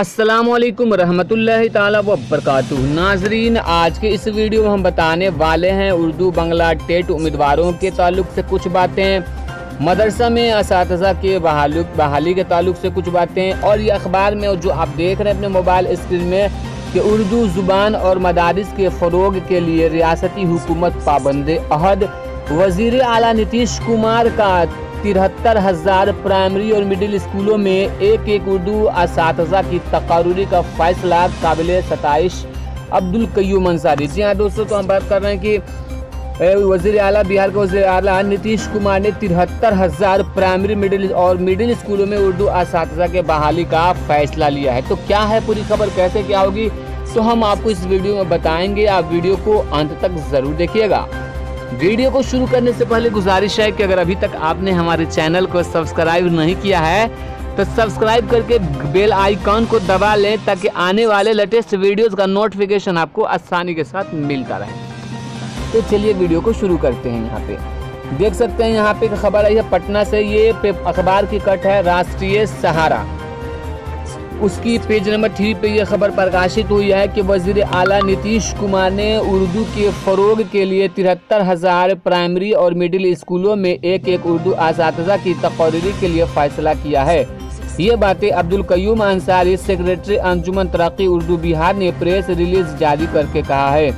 अस्सलामुअलैकुम रहमतुल्लाहि ताला व बरकातुहू। नाजरीन, आज के इस वीडियो में हम बताने वाले हैं उर्दू बंगला टेट उम्मीदवारों के ताल्लुक से कुछ बातें, मदरसा में असातिज़ा के बहाली के ताल्लुक से कुछ बातें, और ये अखबार में जो आप देख रहे हैं अपने मोबाइल स्क्रीन में कि उर्दू ज़ुबान और मदारिस के फ़रोग के लिए रियासती हुकूमत पाबंद अहद। वज़ीर आला नीतीश कुमार का 73,000 प्राइमरी और मिडिल स्कूलों में एक उर्दू असातिज़ा की तकारूरी का फैसला काबिल सताइश। अब्दुल कय्यूम अंसारी। जी हाँ दोस्तों, तो हम बात कर रहे हैं कि वज़ीर आला बिहार के वज़ीर आला नीतीश कुमार ने 73,000 प्राइमरी मिडिल स्कूलों में उर्दू असातिज़ा के बहाली का फैसला लिया है। तो क्या है पूरी खबर, कैसे क्या होगी, तो हम आपको इस वीडियो में बताएंगे। आप वीडियो को अंत तक ज़रूर देखिएगा। वीडियो को शुरू करने से पहले गुजारिश है कि अगर अभी तक आपने हमारे चैनल को सब्सक्राइब नहीं किया है तो सब्सक्राइब करके बेल आइकॉन को दबा लें ताकि आने वाले लेटेस्ट वीडियोस का नोटिफिकेशन आपको आसानी के साथ मिलता रहे। तो चलिए वीडियो को शुरू करते हैं। यहाँ पे देख सकते हैं, यहाँ पे खबर आई है पटना से। ये अखबार की कट है राष्ट्रीय सहारा, उसकी पेज नंबर 3 पे ये खबर प्रकाशित हुई है कि वज़ीर आला नीतीश कुमार ने उर्दू के फ़रोग के लिए 73,000 प्राइमरी और मिडिल स्कूलों में एक उर्दू असातिज़ा की तकरीरी के लिए फ़ैसला किया है। ये बातें अब्दुल कय्यूम अंसारी, सेक्रेटरी अंजुमन तरक्की उर्दू बिहार ने प्रेस रिलीज जारी करके कहा है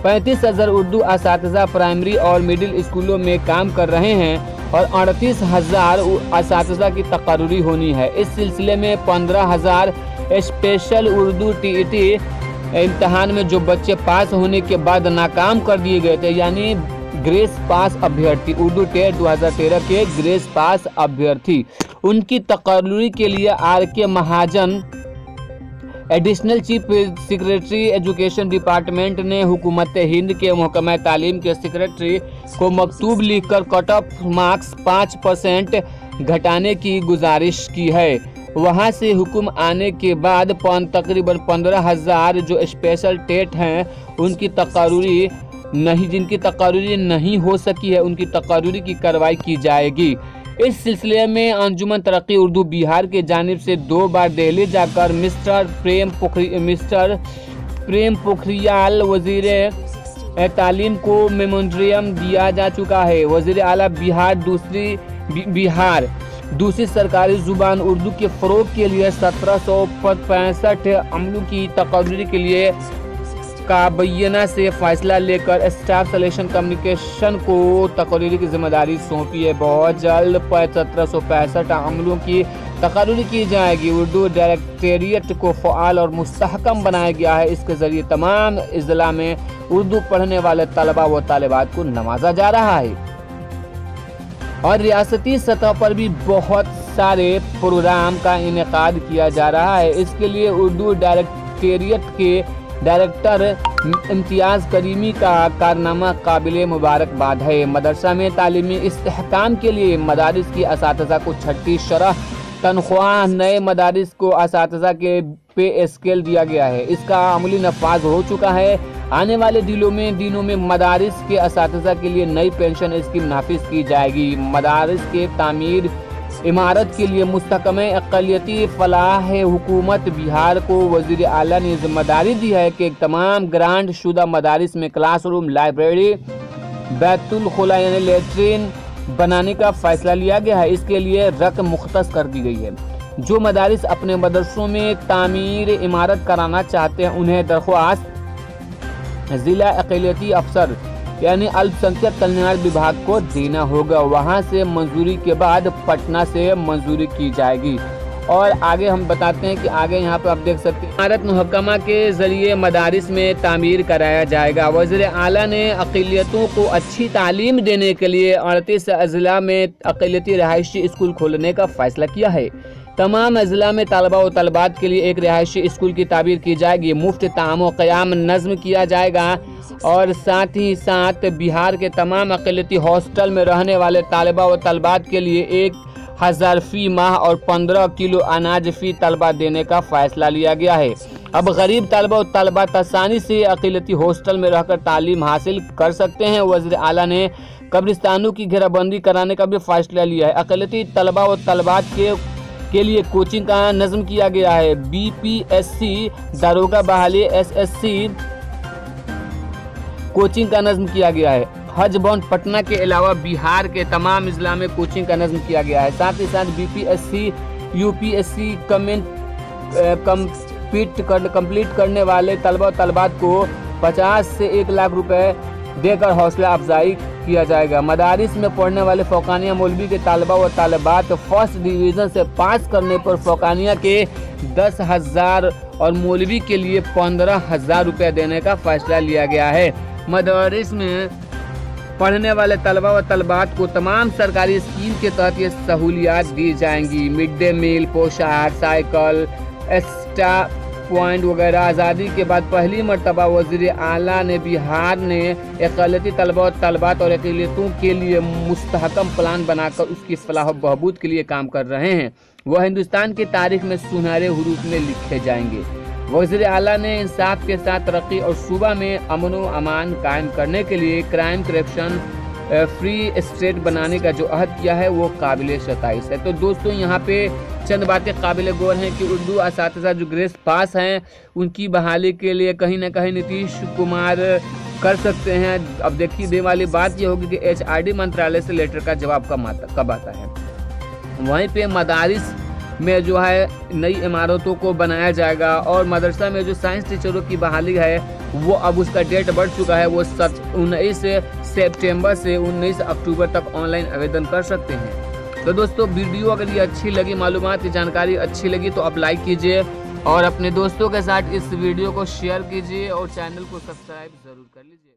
35,000 उर्दू असातिज़ा प्राइमरी और मिडिल स्कूलों में काम कर रहे हैं और 38,000 असातिज़ा की तकरीरी होनी है। इस सिलसिले में 15,000 स्पेशल उर्दू टीईटी इम्तहान में जो बच्चे पास होने के बाद नाकाम कर दिए गए थे, यानी ग्रेस पास अभ्यर्थी, उर्दू टेट 2013 के ग्रेस पास अभ्यर्थी, उनकी तकरीरी के लिए RK Mahajan, additional chief secretary education department ने हुकूमत हिंद के महकमा तालीम के सेक्रेटरी को मकतूब लिखकर कट ऑफ मार्क्स 5% घटाने की गुजारिश की है। वहां से हुक्म आने के बाद तकरीबन 15,000 जो स्पेशल टेट हैं उनकी तकरीरी जिनकी तकरीरी नहीं हो सकी है, उनकी तकरीरी की कार्रवाई की जाएगी। इस सिलसिले में अंजुमन तरक्की उर्दू बिहार के जानिब से 2 बार दिल्ली जाकर मिस्टर प्रेम पोखरियाल वजीर तालीम को मेमोरेंडम दिया जा चुका है। वजीर आला बिहार दूसरी सरकारी जुबान उर्दू के फ़रोग के लिए 1765 अमलों की तकरीरी के लिए काबीना से फैसला लेकर स्टाफ सिलेक्शन कम्युनिकेशन को तकरीरी की जिम्मेदारी सौंपी है। बहुत जल्द 1765 अमलों की तकरीरी की जाएगी। उर्दू डायरेक्टरेट को फ़आल और मुस्तहकम बनाया गया है। इसके ज़रिए तमाम अज़ला में उर्दू पढ़ने वाले तलबा व तालिबात को नवाजा जा रहा है और रियासती सतह पर भी बहुत सारे प्रोग्राम का इनेकाद किया जा रहा है। इसके लिए उर्दू डायरेक्टरेट के डायरेक्टर इम्तियाज़ करीमी का कारनामा काबिल मुबारकबाद है। मदरसा में तालीमी इस्तेहकाम के लिए मदारिस की असातिज़ा को 6ठी शरह तनख्वाह, नए मदारिस को असातिज़ा के पे स्केल दिया गया है। इसका अमली नफाज हो चुका है। आने वाले दिनों में मदारिस के असातिज़ा के लिए नई पेंशन स्कीम नाफिज की जाएगी। मदारिस के तामीर इमारत के लिए मुस्तहकम अक़लियती फलाह हुकूमत बिहार को वज़ीर आला ने जिम्मेदारी दी है कि तमाम ग्रांट शुदा मदारिस में क्लासरूम, लाइब्रेरी, बैतुल खुला यानी लेटरिन बनाने का फैसला लिया गया है। इसके लिए रकम मुख्तस कर दी गई है। जो मदारिस अपने मदरसों में तामीर इमारत कराना चाहते हैं उन्हें दरख्वास्त ज़िला अक़लियती अफसर यानी अल्पसंख्यक कल्याण विभाग को देना होगा। वहां से मंजूरी के बाद पटना से मंजूरी की जाएगी। और आगे हम बताते हैं कि आगे यहाँ पे आप देख सकते हैं इमारत मुहक्कमा के ज़रिए मदारिस में तामीर कराया जाएगा। वज़ीर आला ने अक़लियतों को अच्छी तालीम देने के लिए 38 अज़ला में अक़लियती रहायशी स्कूल खोलने का फ़ैसला किया है। तमाम अज़ला में तलबा व तलबात के लिए एक रिहायशी स्कूल की तामीर की जाएगी। मुफ्त ताम क़याम नज़्म किया जाएगा और साथ ही साथ बिहार के तमाम अक़लियती हॉस्टल में रहने वाले तालिबा व तलबात के लिए 1,000 फ़ी माह और 15 किलो अनाज फ़ी तलबा देने का फ़ैसला लिया गया है। अब गरीब तलबा व तलबात आसानी से अक़लियती हॉस्टल में रहकर तालीम हासिल कर सकते हैं। वज़ीर आला ने कब्रिस्तानों की घेराबंदी कराने का भी फैसला लिया है। अक़लियती तलबा व तलबात के के लिए कोचिंग का नज़्म किया गया है। BPSC दारोगा बहाली SSC कोचिंग का नज़्म किया गया है। हज भवन पटना के अलावा बिहार के तमाम जिला में कोचिंग का नज़्म किया गया है। साथ ही साथ BPSC UPSC कंप्लीट करने वाले तलबा और तलबात को 50 से 1 लाख रुपए देकर हौसला अफजाई किया जाएगा। मदारिस में पढ़ने वाले फौकानिया मौलवी के तलबा व तलबात फर्स्ट डिवीज़न से पास करने पर फौकानिया के 10,000 और मौलवी के लिए 15,000 रुपये देने का फैसला लिया गया है। मदारिस में पढ़ने वाले तलबा व तलबात को तमाम सरकारी स्कीम के तहत ये सहूलियात दी जाएंगी। मिड डे मील, पोशाक, साइकिल, एक्स्ट्रा पॉइंट वगैरह। आज़ादी के बाद पहली मरतबा वज़ीर आला ने बिहार ने अक़लियती तलबा और तलबात और अक़लियतों के लिए मुस्तहकम प्लान बनाकर उसकी फलाह व बहबूद के लिए काम कर रहे हैं। वह हिंदुस्तान की तारीख में सुनहरे हरूफ में लिखे जाएंगे। वज़ीर आला ने इंसाफ के साथ तरक्की और सूबा में अमन व अमान कायम करने के लिए क्राइम करप्शन फ्री स्टेट बनाने का जो अहद किया है वो काबिल सताइश है। तो दोस्तों यहाँ पे चंद बातें काबिल गौर हैं कि उर्दू असातिज़ा जो ग्रेस पास हैं उनकी बहाली के लिए कहीं ना कहीं नीतीश कुमार कर सकते हैं। अब देखिए देने वाली बात ये होगी कि HRD मंत्रालय से लेटर का जवाब कब आता है। वहीं पे मदारिस में जो है नई इमारतों को बनाया जाएगा और मदरसा में जो साइंस टीचरों की बहाली है वो अब उसका डेट बढ़ चुका है। वो 19 सितंबर से 19 अक्टूबर तक ऑनलाइन आवेदन कर सकते हैं। तो दोस्तों वीडियो अगर ये अच्छी लगी, मालूमात की जानकारी अच्छी लगी तो आप लाइक कीजिए और अपने दोस्तों के साथ इस वीडियो को शेयर कीजिए और चैनल को सब्सक्राइब ज़रूर कर लीजिए।